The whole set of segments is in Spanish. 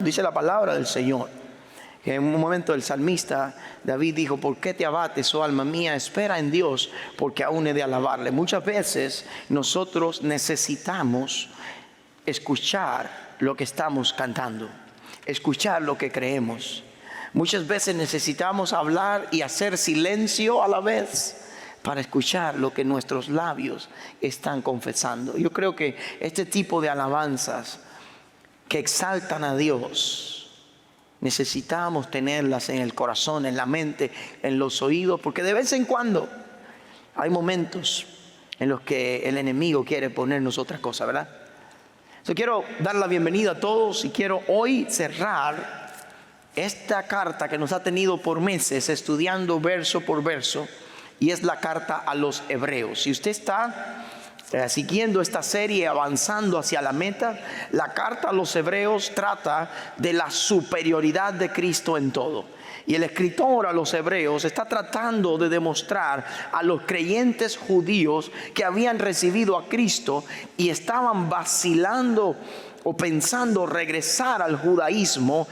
Dice la palabra del Señor. En un momento el salmista David dijo: ¿por qué te abates, oh alma mía? Espera en Dios, porque aún he de alabarle. Muchas veces nosotros necesitamos escuchar lo que estamos cantando, escuchar lo que creemos. Muchas veces necesitamos hablar y hacer silencio a la vez para escuchar lo que nuestros labios están confesando. Yo creo que este tipo de alabanzas que exaltan a Dios, necesitamos tenerlas en el corazón, en la mente, en los oídos, porque de vez en cuando hay momentos en los que el enemigo quiere ponernos otra cosa, ¿verdad? Yo quiero dar la bienvenida a todos y quiero hoy cerrar esta carta que nos ha tenido por meses estudiando verso por verso, y es la carta a los Hebreos. Si usted está siguiendo esta serie, avanzando hacia la meta, la carta a los Hebreos trata de la superioridad de Cristo en todo. Y el escritor a los Hebreos está tratando de demostrar a los creyentes judíos que habían recibido a Cristo y estaban vacilando o pensando regresar al judaísmo.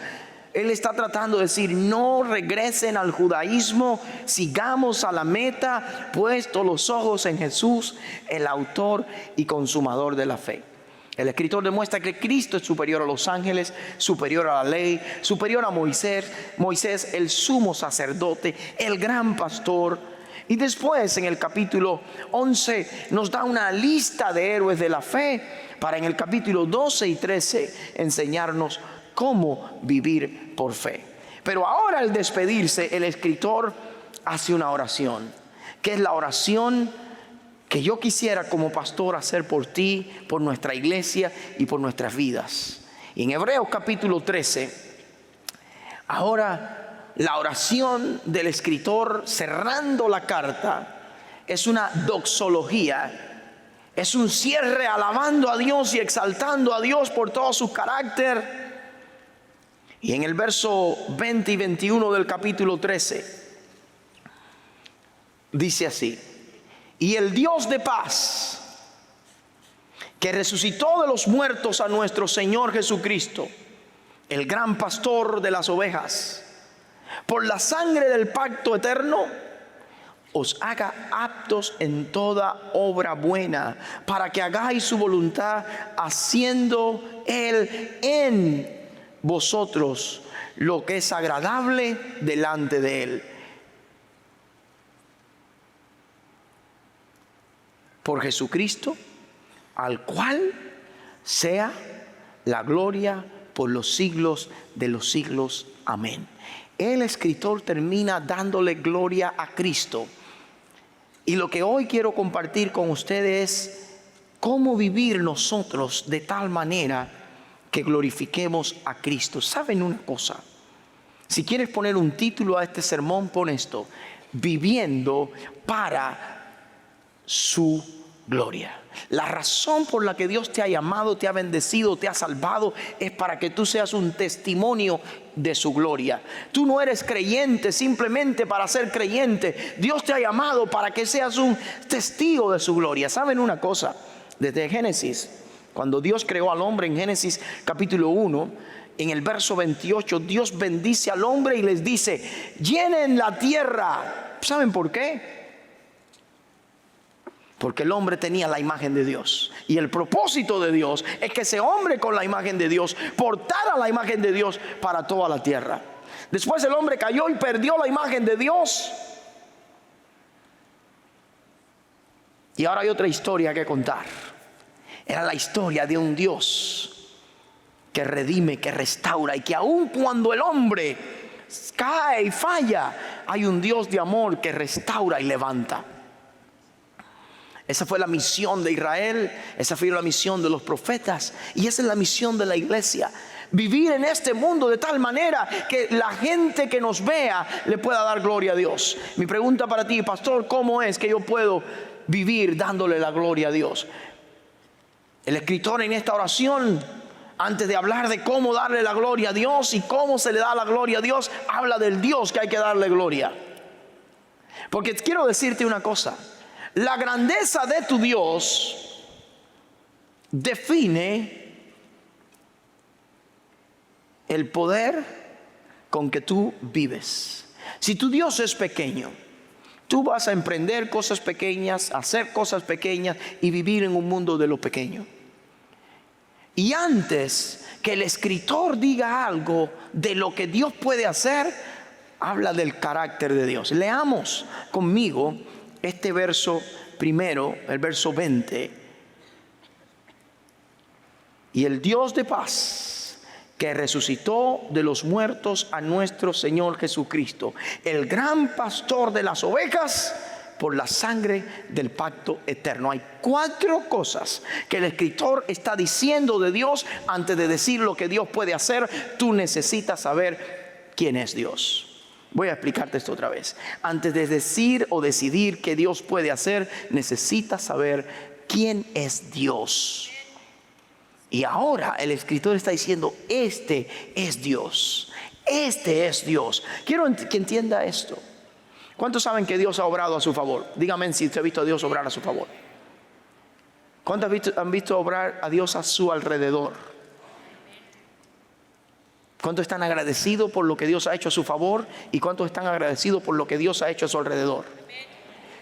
Él está tratando de decir: no regresen al judaísmo, sigamos a la meta, puesto los ojos en Jesús, el autor y consumador de la fe. El escritor demuestra que Cristo es superior a los ángeles, superior a la ley, superior a Moisés, el sumo sacerdote, el gran pastor. Y después en el capítulo 11 nos da una lista de héroes de la fe, para en el capítulo 12 y 13 enseñarnos cómo vivir por fe. Pero ahora, al despedirse, el escritor hace una oración, que es la oración que yo quisiera como pastor hacer por ti, por nuestra iglesia y por nuestras vidas. Y en Hebreos capítulo 13, ahora la oración del escritor cerrando la carta es una doxología, es un cierre alabando a Dios y exaltando a Dios por todo su carácter. Y en el verso 20 y 21 del capítulo 13 dice así: y el Dios de paz, que resucitó de los muertos a nuestro Señor Jesucristo, el gran pastor de las ovejas, por la sangre del pacto eterno, os haga aptos en toda obra buena, para que hagáis su voluntad, haciendo Él en vosotros lo que es agradable delante de Él. Por Jesucristo, al cual sea la gloria por los siglos de los siglos. Amén. El escritor termina dándole gloria a Cristo. Y lo que hoy quiero compartir con ustedes es cómo vivir nosotros de tal manera que glorifiquemos a Cristo. ¿Saben una cosa? Si quieres poner un título a este sermón, pon esto: viviendo para su gloria. La razón por la que Dios te ha llamado, te ha bendecido, te ha salvado, es para que tú seas un testimonio de su gloria. Tú no eres creyente simplemente para ser creyente. Dios te ha llamado para que seas un testigo de su gloria. ¿Saben una cosa? Desde Génesis, cuando Dios creó al hombre, en Génesis capítulo 1, en el verso 28, Dios bendice al hombre y les dice: llenen la tierra. ¿Saben por qué? Porque el hombre tenía la imagen de Dios. Y el propósito de Dios es que ese hombre con la imagen de Dios portara la imagen de Dios para toda la tierra. Después el hombre cayó y perdió la imagen de Dios. Y ahora hay otra historia que contar. Era la historia de un Dios que redime, que restaura, y que aun cuando el hombre cae y falla, hay un Dios de amor que restaura y levanta. Esa fue la misión de Israel, esa fue la misión de los profetas, y esa es la misión de la iglesia: vivir en este mundo de tal manera que la gente que nos vea le pueda dar gloria a Dios. Mi pregunta para ti, pastor: ¿cómo es que yo puedo vivir dándole la gloria a Dios? El escritor en esta oración, antes de hablar de cómo darle la gloria a Dios y cómo se le da la gloria a Dios, habla del Dios que hay que darle gloria. Porque quiero decirte una cosa: la grandeza de tu Dios define el poder con que tú vives. Si tu Dios es pequeño, tú vas a emprender cosas pequeñas, hacer cosas pequeñas y vivir en un mundo de lo pequeño. Y antes que el escritor diga algo de lo que Dios puede hacer, habla del carácter de Dios. Leamos conmigo este verso primero, el verso 20. Y el Dios de paz, que resucitó de los muertos a nuestro Señor Jesucristo, el gran pastor de las ovejas, por la sangre del pacto eterno. Hay 4 cosas que el escritor está diciendo de Dios antes de decir lo que Dios puede hacer. Tú necesitas saber quién es Dios. Voy a explicarte esto otra vez. Antes de decir o decidir qué Dios puede hacer, necesitas saber quién es Dios. Y ahora el escritor está diciendo, este es Dios. Este es Dios. Quiero que entienda esto. ¿Cuántos saben que Dios ha obrado a su favor? Dígame si usted ha visto a Dios obrar a su favor. ¿Cuántos han visto obrar a Dios a su alrededor? ¿Cuántos están agradecidos por lo que Dios ha hecho a su favor? ¿Y cuántos están agradecidos por lo que Dios ha hecho a su alrededor?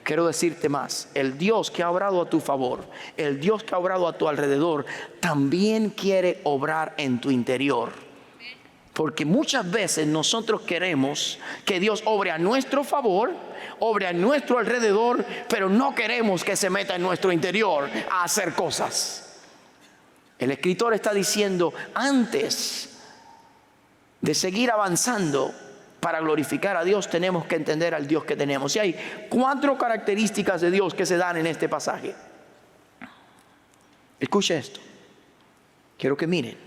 Quiero decirte más, el Dios que ha obrado a tu favor, el Dios que ha obrado a tu alrededor, también quiere obrar en tu interior. Porque muchas veces nosotros queremos que Dios obre a nuestro favor, obre a nuestro alrededor, pero no queremos que se meta en nuestro interior a hacer cosas. El escritor está diciendo, antes de seguir avanzando para glorificar a Dios, tenemos que entender al Dios que tenemos. Y hay 4 características de Dios que se dan en este pasaje. Escuche esto. Quiero que miren.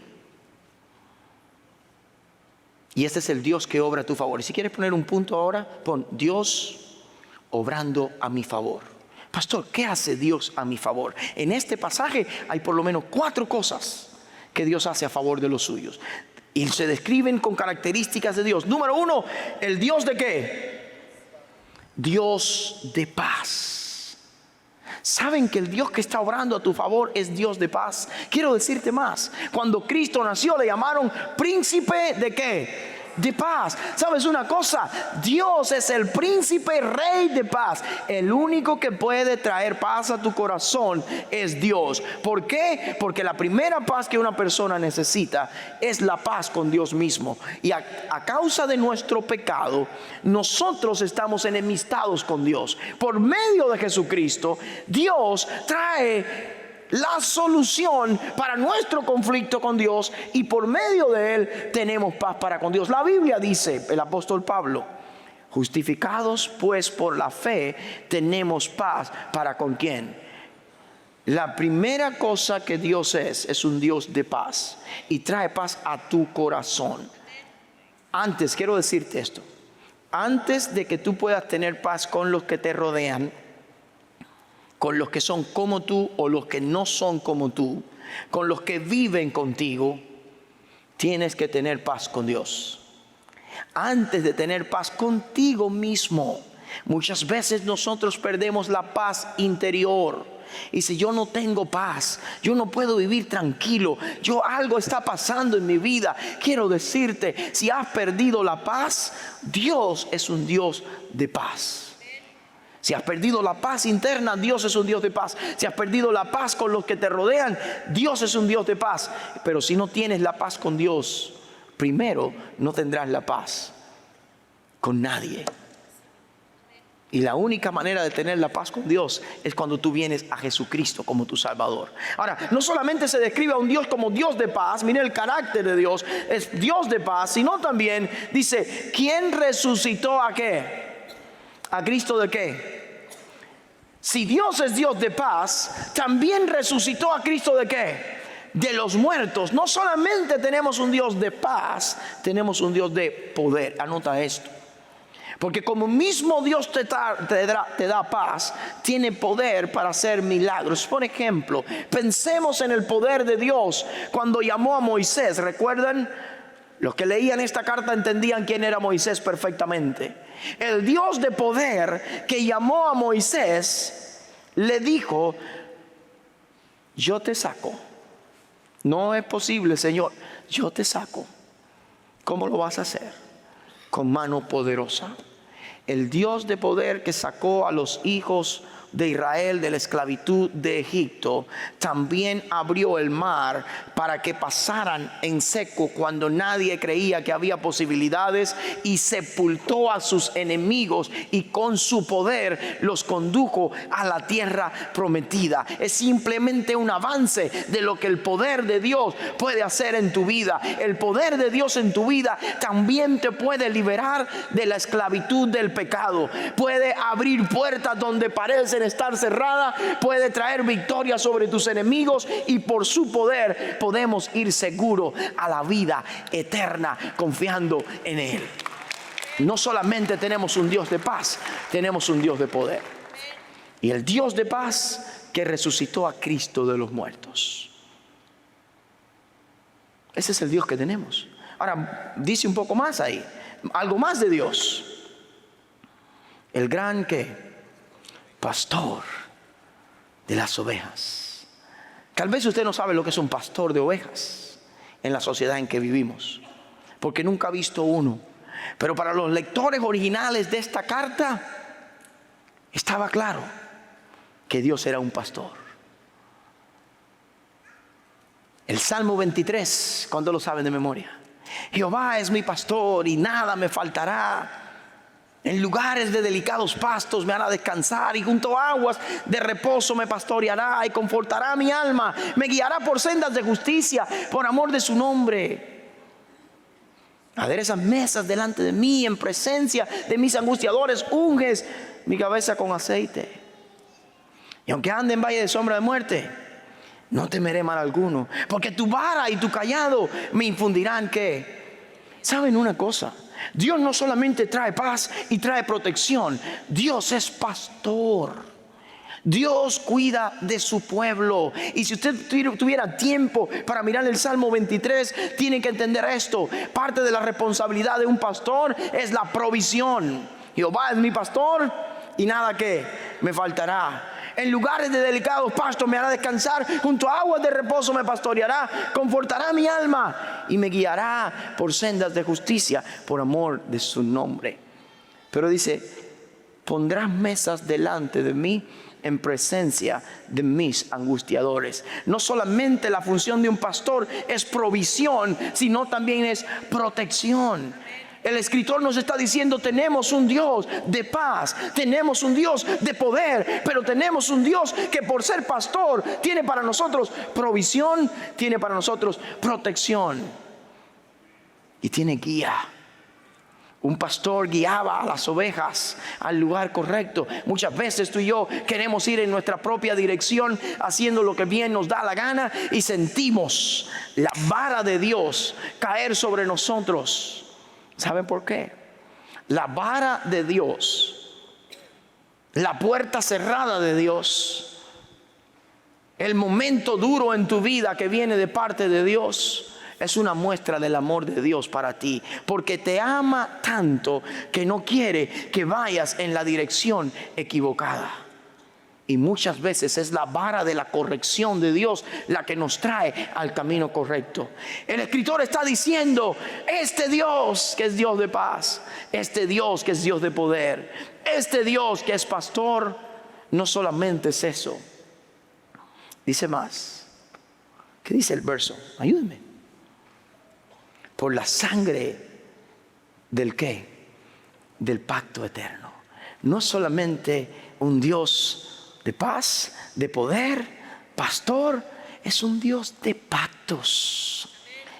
Y este es el Dios que obra a tu favor. Y si quieres poner un punto ahora, pon Dios obrando a mi favor. Pastor, ¿qué hace Dios a mi favor? En este pasaje hay por lo menos 4 cosas que Dios hace a favor de los suyos. Y se describen con características de Dios. Número 1, ¿el Dios de qué? Dios de paz. ¿Saben que el Dios que está obrando a tu favor es Dios de paz? Quiero decirte más. Cuando Cristo nació le llamaron príncipe de ¿qué? De paz. ¿Sabes una cosa? Dios es el príncipe rey de paz. El único que puede traer paz a tu corazón es Dios. ¿Por qué? Porque la primera paz que una persona necesita es la paz con Dios mismo. Y a causa de nuestro pecado, nosotros estamos enemistados con Dios. Por medio de Jesucristo, Dios trae la solución para nuestro conflicto con Dios, y por medio de Él tenemos paz para con Dios. La Biblia dice, el apóstol Pablo, justificados pues por la fe, tenemos paz para con ¿quién? La primera cosa que Dios es un Dios de paz, y trae paz a tu corazón. Antes, quiero decirte esto, antes de que tú puedas tener paz con los que te rodean, con los que son como tú o los que no son como tú, con los que viven contigo, tienes que tener paz con Dios. Antes de tener paz contigo mismo, muchas veces nosotros perdemos la paz interior. Y si yo no tengo paz, yo no puedo vivir tranquilo. Algo está pasando en mi vida. Quiero decirte, si has perdido la paz, Dios es un Dios de paz. Si has perdido la paz interna, Dios es un Dios de paz. Si has perdido la paz con los que te rodean, Dios es un Dios de paz. Pero si no tienes la paz con Dios, primero no tendrás la paz con nadie. Y la única manera de tener la paz con Dios es cuando tú vienes a Jesucristo como tu Salvador. Ahora, no solamente se describe a un Dios como Dios de paz, mire el carácter de Dios, es Dios de paz, sino también dice, ¿quién resucitó a qué? ¿A Cristo de qué? Si Dios es Dios de paz, también resucitó a Cristo de qué? De los muertos. No solamente tenemos un Dios de paz, tenemos un Dios de poder. Anota esto. Porque como mismo Dios te da paz, tiene poder para hacer milagros. Por ejemplo, pensemos en el poder de Dios cuando llamó a Moisés. ¿Recuerdan? Los que leían esta carta entendían quién era Moisés perfectamente. El Dios de poder que llamó a Moisés le dijo, yo te saco. No es posible, Señor, yo te saco. ¿Cómo lo vas a hacer? Con mano poderosa. El Dios de poder que sacó a los hijos de Israel de la esclavitud de Egipto, también abrió el mar para que pasaran en seco cuando nadie creía que había posibilidades, y sepultó a sus enemigos y con su poder los condujo a la tierra prometida. Es simplemente un avance de lo que el poder de Dios puede hacer en tu vida. El poder de Dios en tu vida también te puede liberar de la esclavitud del pecado, puede abrir puertas donde parecen estar cerradas, puede traer victoria sobre tus enemigos, y por su poder podemos ir seguro a la vida eterna confiando en Él. No solamente tenemos un Dios de paz, tenemos un Dios de poder. Y el Dios de paz que resucitó a Cristo de los muertos. Ese es el Dios que tenemos. Ahora dice un poco más ahí, algo más de Dios. El gran ¿qué? Pastor de las ovejas. Tal vez usted no sabe lo que es un pastor de ovejas en la sociedad en que vivimos, porque nunca ha visto uno. Pero para los lectores originales de esta carta estaba claro que Dios era un pastor. El Salmo 23, ¿cuándo lo saben de memoria? Jehová es mi pastor y nada me faltará. En lugares de delicados pastos me hará descansar, y junto a aguas de reposo me pastoreará y confortará mi alma. Me guiará por sendas de justicia por amor de su nombre. Aderezas mesas delante de mí en presencia de mis angustiadores, unges mi cabeza con aceite. Y aunque ande en valle de sombra de muerte, no temeré mal alguno, porque tu vara y tu cayado me infundirán ¿qué? ¿Saben una cosa? Dios no solamente trae paz y trae protección, Dios es pastor. Dios cuida de su pueblo. Y si usted tuviera tiempo para mirar el Salmo 23, tiene que entender esto. Parte de la responsabilidad de un pastor es la provisión. Jehová es mi pastor y nada que me faltará. En lugares de delicados pastos me hará descansar, junto a aguas de reposo me pastoreará, confortará mi alma y me guiará por sendas de justicia por amor de su nombre. Pero dice, pondrás mesas delante de mí en presencia de mis angustiadores. No solamente la función de un pastor es provisión, sino también es protección. El escritor nos está diciendo, tenemos un Dios de paz, tenemos un Dios de poder, pero tenemos un Dios que por ser pastor tiene para nosotros provisión, tiene para nosotros protección y tiene guía. Un pastor guiaba a las ovejas al lugar correcto. Muchas veces tú y yo queremos ir en nuestra propia dirección, haciendo lo que bien nos da la gana, y sentimos la vara de Dios caer sobre nosotros. ¿Saben por qué? La vara de Dios, la puerta cerrada de Dios, el momento duro en tu vida que viene de parte de Dios, es una muestra del amor de Dios para ti, porque te ama tanto que no quiere que vayas en la dirección equivocada. Y muchas veces es la vara de la corrección de Dios la que nos trae al camino correcto. El escritor está diciendo, este Dios que es Dios de paz, este Dios que es Dios de poder, este Dios que es pastor, no solamente es eso. Dice más. ¿Qué dice el verso? Ayúdenme. Por la sangre del ¿qué? Del pacto eterno. No solamente un Dios de paz, de poder, pastor, es un Dios de pactos.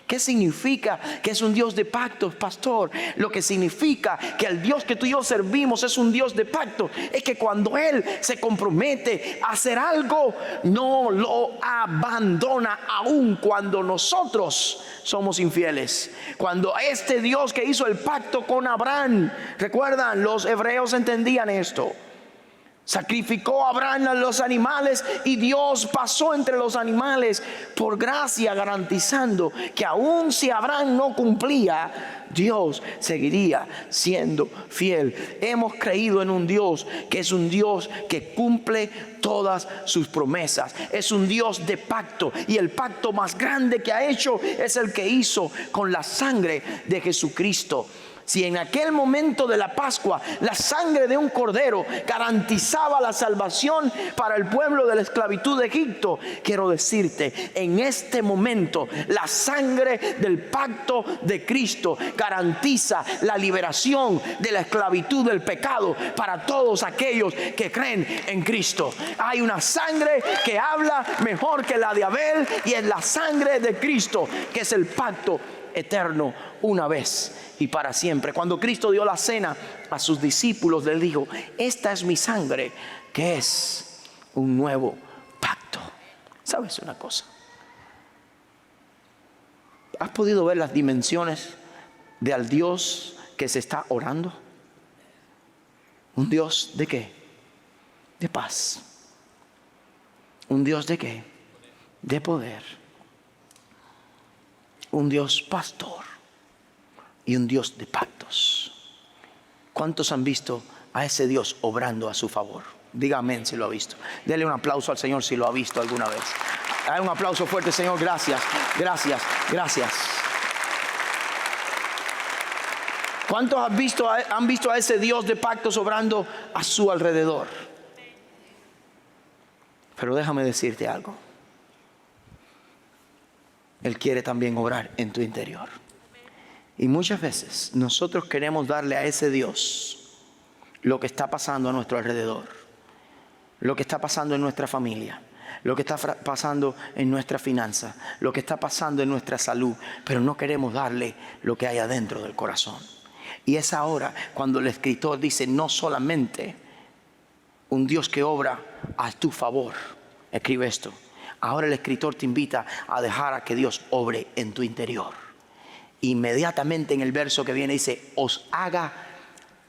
¿Qué significa que es un Dios de pactos, pastor? Lo que significa que el Dios que tú y yo servimos es un Dios de pactos es que cuando Él se compromete a hacer algo, no lo abandona, aun cuando nosotros somos infieles. Cuando este Dios que hizo el pacto con Abraham, recuerdan, los hebreos entendían esto. Sacrificó a Abraham a los animales y Dios pasó entre los animales por gracia, garantizando que aun si Abraham no cumplía, Dios seguiría siendo fiel. Hemos creído en un Dios que es un Dios que cumple todas sus promesas. Es un Dios de pacto, y el pacto más grande que ha hecho es el que hizo con la sangre de Jesucristo. Si en aquel momento de la Pascua la sangre de un cordero garantizaba la salvación para el pueblo de la esclavitud de Egipto, quiero decirte, en este momento la sangre del pacto de Cristo garantiza la liberación de la esclavitud del pecado para todos aquellos que creen en Cristo. Hay una sangre que habla mejor que la de Abel, y es la sangre de Cristo, que es el pacto eterno una vez y para siempre. Cuando Cristo dio la cena a sus discípulos, les dijo: esta es mi sangre, que es un nuevo pacto. ¿Sabes una cosa? ¿Has podido ver las dimensiones de al Dios que se está orando? ¿Un Dios de qué? De paz. ¿Un Dios de qué? De poder. Un Dios pastor y un Dios de pactos. ¿Cuántos han visto a ese Dios obrando a su favor? Diga amén si lo ha visto. Dele un aplauso al Señor si lo ha visto alguna vez. Hay un aplauso fuerte, Señor. Gracias, gracias, gracias. ¿Cuántos han visto a ese Dios de pactos obrando a su alrededor? Pero déjame decirte algo. Él quiere también obrar en tu interior. Y muchas veces nosotros queremos darle a ese Dios lo que está pasando a nuestro alrededor, lo que está pasando en nuestra familia, lo que está pasando en nuestra finanza, lo que está pasando en nuestra salud, pero no queremos darle lo que hay adentro del corazón. Y es ahora cuando el escritor dice: no solamente un Dios que obra a tu favor. Escribe esto. Ahora el escritor te invita a dejar a que Dios obre en tu interior. Inmediatamente en el verso que viene dice: os haga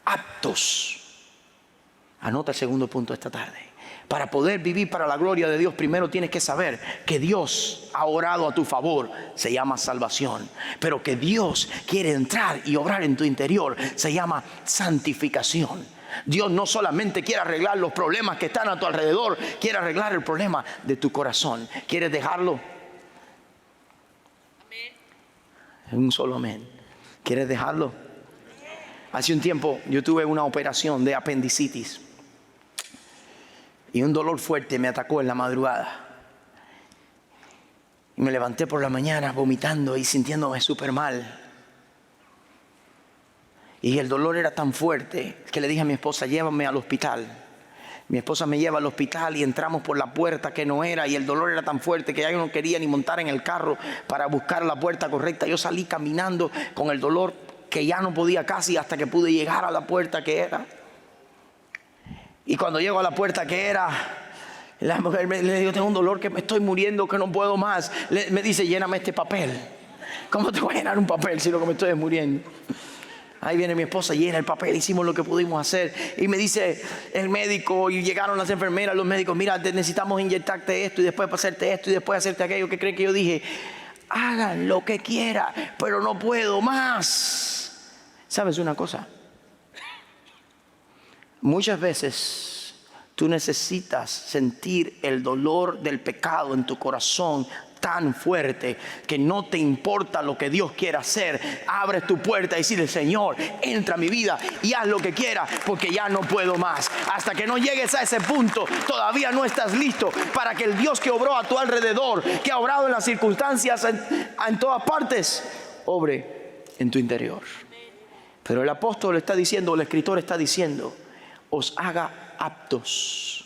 aptos. Anota el segundo punto esta tarde. Para poder vivir para la gloria de Dios, primero tienes que saber que Dios ha orado a tu favor, se llama salvación. Pero que Dios quiere entrar y obrar en tu interior, se llama santificación. Dios no solamente quiere arreglar los problemas que están a tu alrededor, quiere arreglar el problema de tu corazón. ¿Quieres dejarlo? Amén. Un solo amén. ¿Quieres dejarlo? Hace un tiempo yo tuve una operación de apendicitis y un dolor fuerte me atacó en la madrugada. Y me levanté por la mañana vomitando y sintiéndome súper mal. Y el dolor era tan fuerte que le dije a mi esposa: llévame al hospital. Mi esposa me lleva al hospital y entramos por la puerta que no era, y el dolor era tan fuerte que ya yo no quería ni montar en el carro para buscar la puerta correcta. Yo salí caminando con el dolor que ya no podía casi, hasta que pude llegar a la puerta que era. Y cuando llego a la puerta que era, la mujer le digo: tengo un dolor que me estoy muriendo, que no puedo más. Me dice: lléname este papel. ¿Cómo te voy a llenar un papel si lo que me estoy es muriendo? Ahí viene mi esposa, llena el papel, hicimos lo que pudimos hacer. Y me dice el médico, y llegaron las enfermeras, los médicos: mira, necesitamos inyectarte esto, y después hacerte esto, y después hacerte aquello. ¿Qué creen que yo dije? Hagan lo que quieran, pero no puedo más. ¿Sabes una cosa? Muchas veces tú necesitas sentir el dolor del pecado en tu corazón tan fuerte que no te importa lo que Dios quiera hacer. Abres tu puerta y dices: Señor, entra a mi vida y haz lo que quieras, porque ya no puedo más. Hasta que no llegues a ese punto, todavía no estás listo para que el Dios que obró a tu alrededor, que ha obrado en las circunstancias en todas partes, obre en tu interior. Pero el apóstol está diciendo, el escritor está diciendo: os haga aptos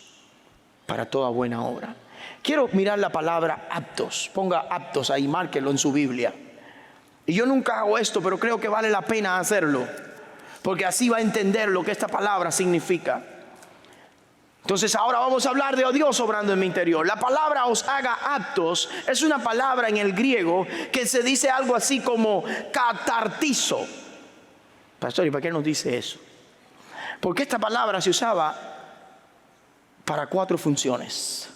para toda buena obra. Quiero mirar la palabra aptos. Ponga aptos ahí, márquelo en su Biblia. Y yo nunca hago esto, pero creo que vale la pena hacerlo, porque así va a entender lo que esta palabra significa. Entonces ahora vamos a hablar de Dios obrando en mi interior. La palabra os haga aptos es una palabra en el griego que se dice algo así como catartizo. Pastor, ¿y para qué nos dice eso? Porque esta palabra se usaba para 4 funciones.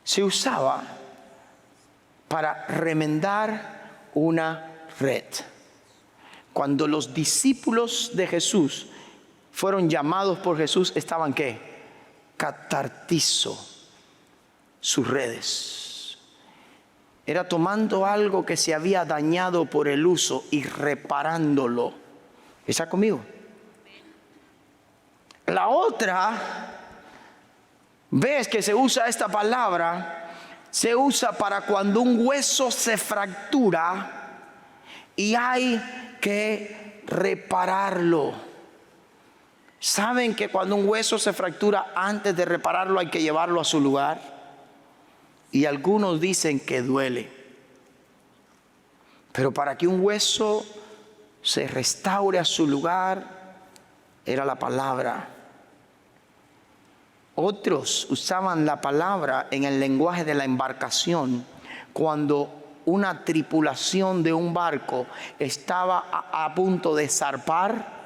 Se usaba para remendar una red. Cuando los discípulos de Jesús fueron llamados por Jesús, estaban ¿qué? Catartizo sus redes. Era tomando algo que se había dañado por el uso y reparándolo. ¿Está conmigo? La otra vez que se usa esta palabra, se usa para cuando un hueso se fractura y hay que repararlo. ¿Saben que cuando un hueso se fractura, antes de repararlo hay que llevarlo a su lugar? Y algunos dicen que duele. Pero para que un hueso se restaure a su lugar, era la palabra. Otros usaban la palabra en el lenguaje de la embarcación cuando una tripulación de un barco estaba a punto de zarpar.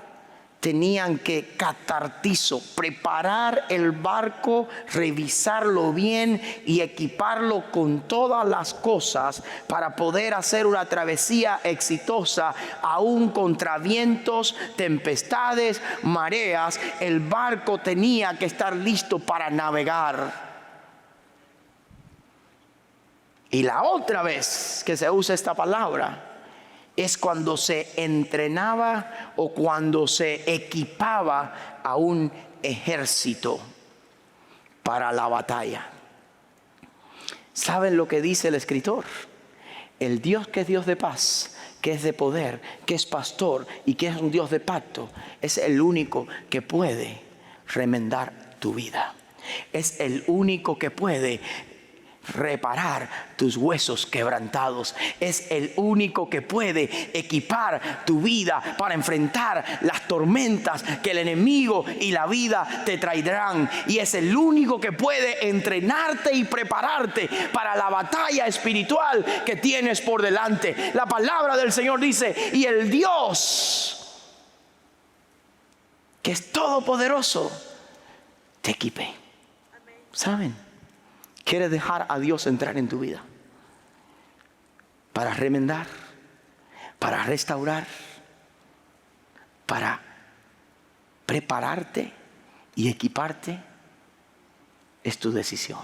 Tenían que catartizo, preparar el barco, revisarlo bien y equiparlo con todas las cosas para poder hacer una travesía exitosa, aún contra vientos, tempestades, mareas. El barco tenía que estar listo para navegar. Y la otra vez que se usa esta palabra es cuando se entrenaba o cuando se equipaba a un ejército para la batalla. ¿Saben lo que dice el escritor? El Dios que es Dios de paz, que es de poder, que es pastor y que es un Dios de pacto, es el único que puede remendar tu vida. Es el único que puede reparar tus huesos quebrantados. Es el único que puede equipar tu vida para enfrentar las tormentas que el enemigo y la vida te traerán. Y es el único que puede entrenarte y prepararte para la batalla espiritual que tienes por delante. La palabra del Señor dice: y el Dios que es todopoderoso te equipe. ¿Saben? ¿Quieres dejar a Dios entrar en tu vida para remendar, para restaurar, para prepararte y equiparte? Es tu decisión.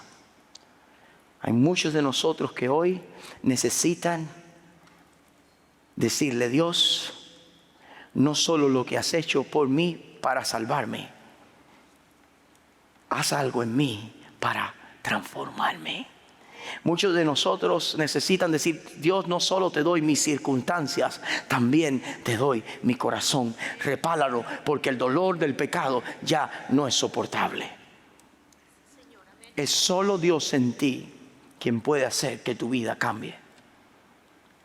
Hay muchos de nosotros que hoy necesitan decirle: Dios, no solo lo que has hecho por mí para salvarme, haz algo en mí para transformarme. Muchos de nosotros necesitan decir: Dios, no solo te doy mis circunstancias, también te doy mi corazón. Repáralo, porque el dolor del pecado ya no es soportable. Es solo Dios en ti quien puede hacer que tu vida cambie.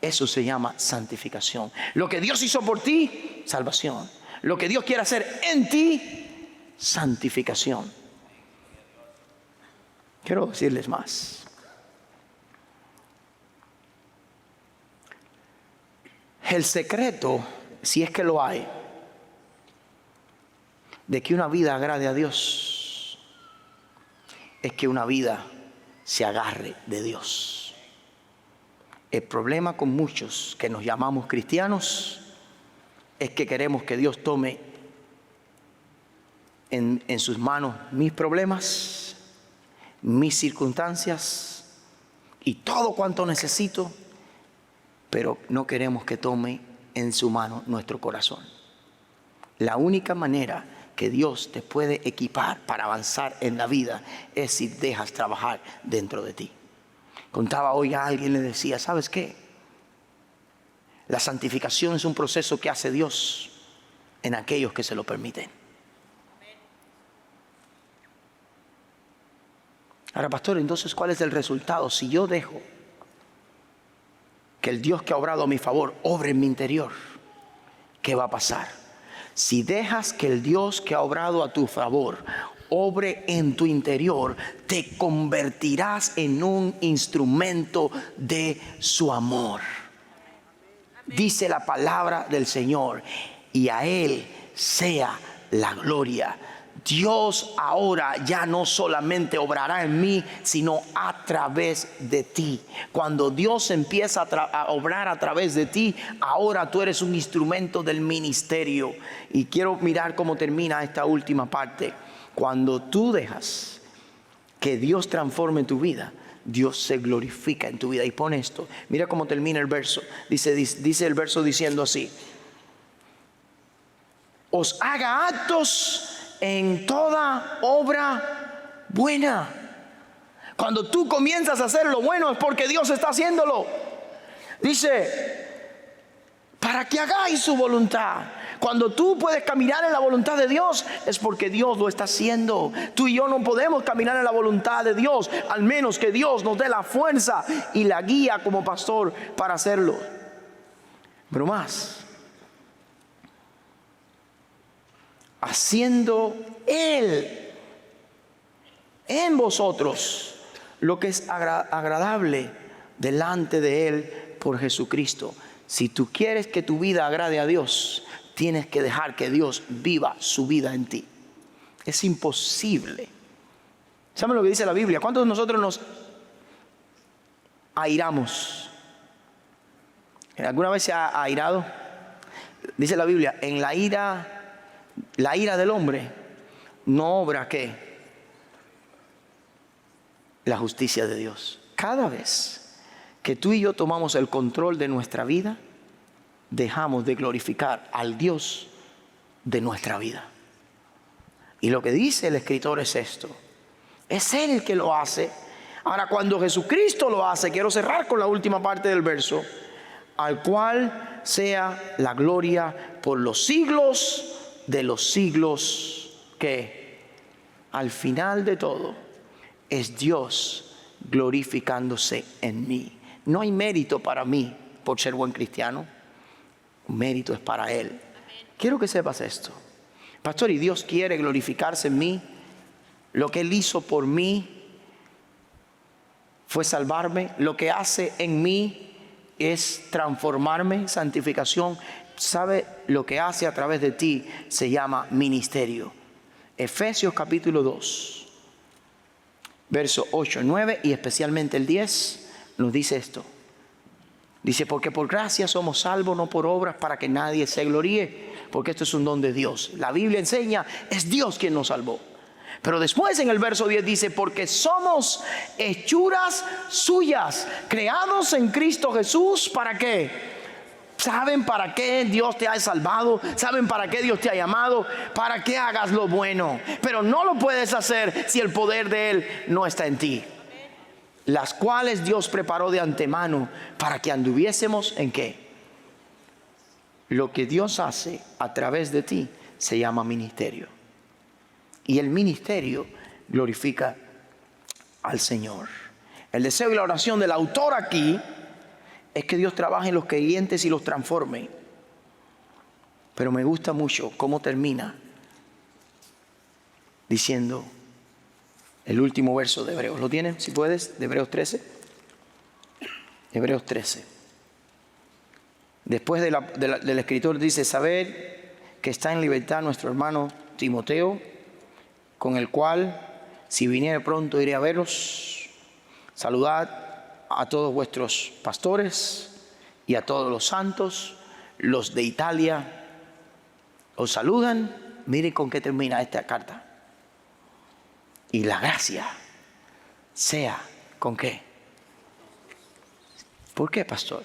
Eso se llama santificación. Lo que Dios hizo por ti, salvación. Lo que Dios quiere hacer en ti, santificación. Quiero decirles más. El secreto, si es que lo hay, de que una vida agrade a Dios, es que una vida se agarre de Dios. El problema con muchos que nos llamamos cristianos es que queremos que Dios tome en sus manos mis problemas, mis circunstancias y todo cuanto necesito, pero no queremos que tome en su mano nuestro corazón. La única manera que Dios te puede equipar para avanzar en la vida es si dejas trabajar dentro de ti. Contaba hoy a alguien, le decía: ¿sabes qué? La santificación es un proceso que hace Dios en aquellos que se lo permiten. Ahora, pastor, entonces, ¿cuál es el resultado? Si yo dejo que el Dios que ha obrado a mi favor obre en mi interior, ¿qué va a pasar? Si dejas que el Dios que ha obrado a tu favor obre en tu interior, te convertirás en un instrumento de su amor. Dice la palabra del Señor: y a Él sea la gloria Dios ahora ya no solamente obrará en mí, sino a través de ti. Cuando Dios empieza a obrar a través de ti, ahora tú eres un instrumento del ministerio. Y quiero mirar cómo termina esta última parte. Cuando tú dejas que Dios transforme tu vida, Dios se glorifica en tu vida. Y pon esto, mira cómo termina el verso. Dice el verso diciendo así: os haga actos en toda obra buena. Cuando tú comienzas a hacer lo bueno es porque Dios está haciéndolo. Dice, para que hagáis su voluntad. Cuando tú puedes caminar en la voluntad de Dios es porque Dios lo está haciendo. Tú y yo no podemos caminar en la voluntad de Dios al menos que Dios nos dé la fuerza y la guía como pastor para hacerlo. Pero más, haciendo Él en vosotros lo que es agradable delante de Él por Jesucristo. Si tú quieres que tu vida agrade a Dios, tienes que dejar que Dios viva su vida en ti. Es imposible. ¿Saben lo que dice la Biblia? ¿Cuántos de nosotros nos airamos? ¿Alguna vez se ha airado? Dice la Biblia, en la ira del hombre no obra ¿qué? La justicia de Dios. Cada vez que tú y yo tomamos el control de nuestra vida, dejamos de glorificar al Dios de nuestra vida. Y lo que dice el escritor es esto: es Él el que lo hace. Ahora, cuando Jesucristo lo hace, quiero cerrar con la última parte del verso: al cual sea la gloria por los siglos de los siglos. Que al final de todo es Dios glorificándose en mí. No hay mérito para mí por ser buen cristiano. Mérito es para Él. Quiero que sepas esto, pastor, y Dios quiere glorificarse en mí. Lo que Él hizo por mí fue salvarme. Lo que hace en mí es transformarme, santificación. ¿Sabe? Lo que hace a través de ti se llama ministerio. Efesios capítulo 2, verso 8, 9 y especialmente el 10 nos dice esto. Dice, porque por gracia somos salvos, no por obras, para que nadie se gloríe, porque esto es un don de Dios. La Biblia enseña, es Dios quien nos salvó. Pero después en el verso 10 dice, porque somos hechuras suyas, creados en Cristo Jesús, ¿para qué? ¿Saben para qué Dios te ha salvado? ¿Saben para qué Dios te ha llamado? Para que hagas lo bueno. Pero no lo puedes hacer si el poder de Él no está en ti. Las cuales Dios preparó de antemano para que anduviésemos en qué. Lo que Dios hace a través de ti se llama ministerio. Y el ministerio glorifica al Señor. El deseo y la oración del autor aquí es que Dios trabaje en los creyentes y los transforme. Pero me gusta mucho cómo termina diciendo el último verso de Hebreos. ¿Lo tienen? Si puedes, de Hebreos 13. Hebreos 13. Después del escritor dice, saber que está en libertad nuestro hermano Timoteo, con el cual, si viniere pronto, iré a veros. Saludad a todos vuestros pastores y a todos los santos. Los de Italia os saludan. Miren con qué termina esta carta. Y la gracia sea ¿con qué? ¿Por qué, pastor?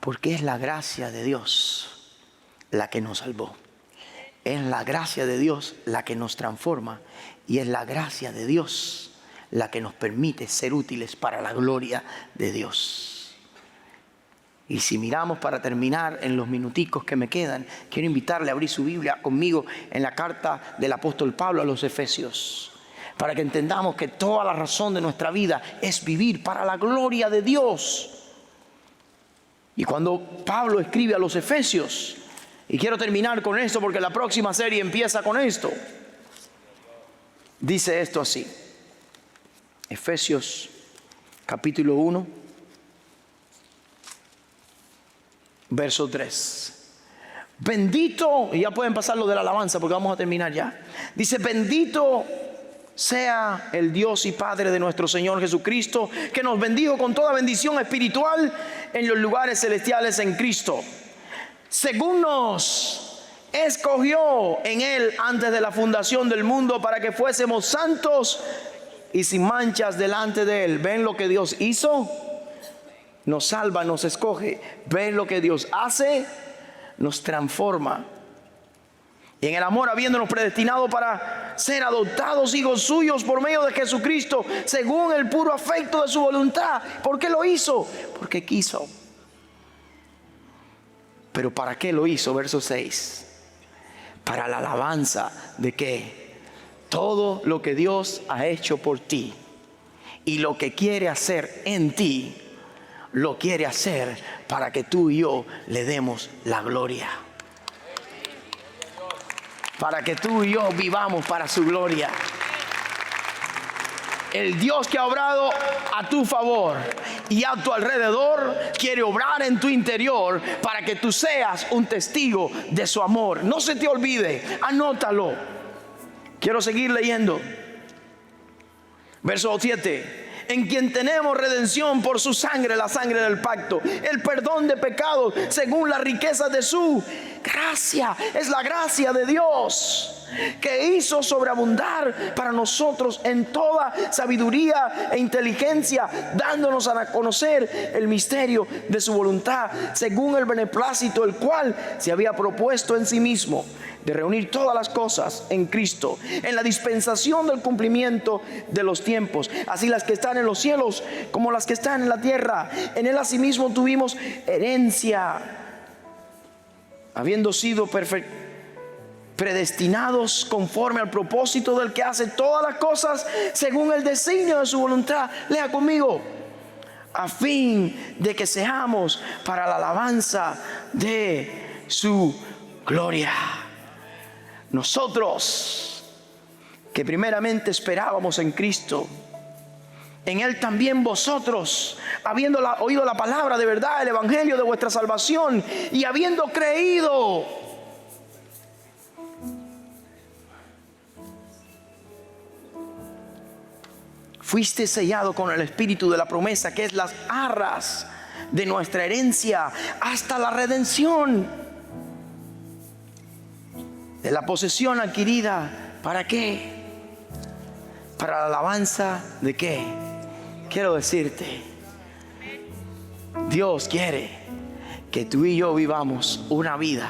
Porque es la gracia de Dios la que nos salvó. Es la gracia de Dios la que nos transforma. Y es la gracia de Dios la que nos permite ser útiles para la gloria de Dios. Y si miramos para terminar en los minuticos que me quedan, quiero invitarle a abrir su Biblia conmigo en la carta del apóstol Pablo a los Efesios, para que entendamos que toda la razón de nuestra vida es vivir para la gloria de Dios. Y cuando Pablo escribe a los Efesios, y quiero terminar con esto porque la próxima serie empieza con esto, dice esto así. Efesios capítulo 1, verso 3. Bendito, y ya pueden pasar lo de la alabanza porque vamos a terminar ya. Dice: bendito sea el Dios y Padre de nuestro Señor Jesucristo, que nos bendijo con toda bendición espiritual en los lugares celestiales en Cristo, según nos escogió en Él antes de la fundación del mundo, para que fuésemos santos y sin manchas delante de Él. ¿Ven lo que Dios hizo? Nos salva, nos escoge. ¿Ven lo que Dios hace? Nos transforma. Y en el amor, habiéndonos predestinado para ser adoptados hijos suyos por medio de Jesucristo, según el puro afecto de su voluntad. ¿Por qué lo hizo? Porque quiso. ¿Pero para qué lo hizo? Verso 6. Para la alabanza de que todo lo que Dios ha hecho por ti y lo que quiere hacer en ti, lo quiere hacer para que tú y yo le demos la gloria. Para que tú y yo vivamos para su gloria. El Dios que ha obrado a tu favor y a tu alrededor quiere obrar en tu interior para que tú seas un testigo de su amor. No se te olvide, anótalo. Quiero seguir leyendo. Verso 7. En quien tenemos redención por su sangre, la sangre del pacto, el perdón de pecados según la riqueza de su gracia. Es la gracia de Dios que hizo sobreabundar para nosotros en toda sabiduría e inteligencia, dándonos a conocer el misterio de su voluntad, según el beneplácito el cual se había propuesto en sí mismo, de reunir todas las cosas en Cristo, en la dispensación del cumplimiento de los tiempos, así las que están en los cielos como las que están en la tierra. En Él asimismo tuvimos herencia, habiendo sido predestinados conforme al propósito del que hace todas las cosas según el designio de su voluntad. Lea conmigo. A fin de que seamos para la alabanza de su gloria. Nosotros que primeramente esperábamos en Cristo, en Él también vosotros, habiendo oído la palabra de verdad, el evangelio de vuestra salvación, y habiendo creído, fuiste sellado con el espíritu de la promesa, que es las arras de nuestra herencia, hasta la redención de la posesión adquirida. ¿Para qué? Para la alabanza de qué. Quiero decirte, Dios quiere que tú y yo vivamos una vida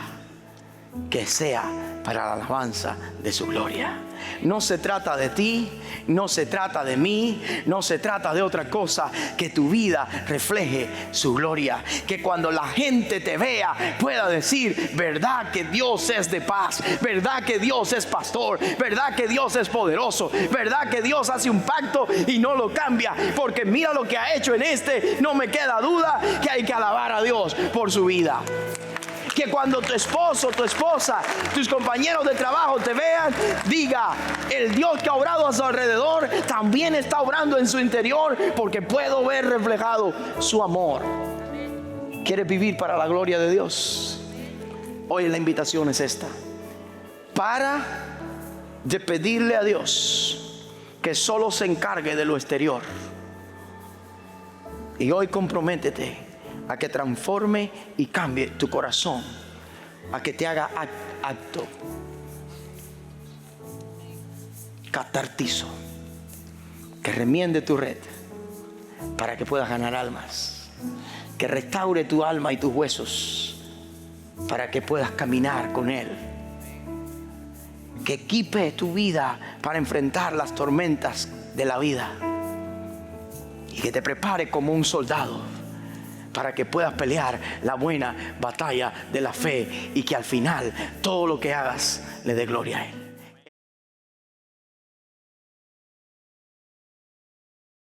que sea para la alabanza de su gloria. No se trata de ti, no se trata de mí, no se trata de otra cosa, que tu vida refleje su gloria. Que cuando la gente te vea pueda decir: verdad que Dios es de paz, verdad que Dios es pastor, verdad que Dios es poderoso, verdad que Dios hace un pacto y no lo cambia, porque mira lo que ha hecho en este. No me queda duda que hay que alabar a Dios por su vida. Que cuando tu esposo, tu esposa, tus compañeros de trabajo te vean, diga: el Dios que ha obrado a su alrededor también está obrando en su interior, porque puedo ver reflejado su amor. ¿Quieres vivir para la gloria de Dios? Hoy la invitación es esta: para de pedirle a Dios que solo se encargue de lo exterior, y hoy comprométete a que transforme y cambie tu corazón, a que te haga acto catartizo, que remiende tu red para que puedas ganar almas, que restaure tu alma y tus huesos para que puedas caminar con Él, que equipe tu vida para enfrentar las tormentas de la vida, y que te prepare como un soldado para que puedas pelear la buena batalla de la fe, y que al final todo lo que hagas le dé gloria a Él.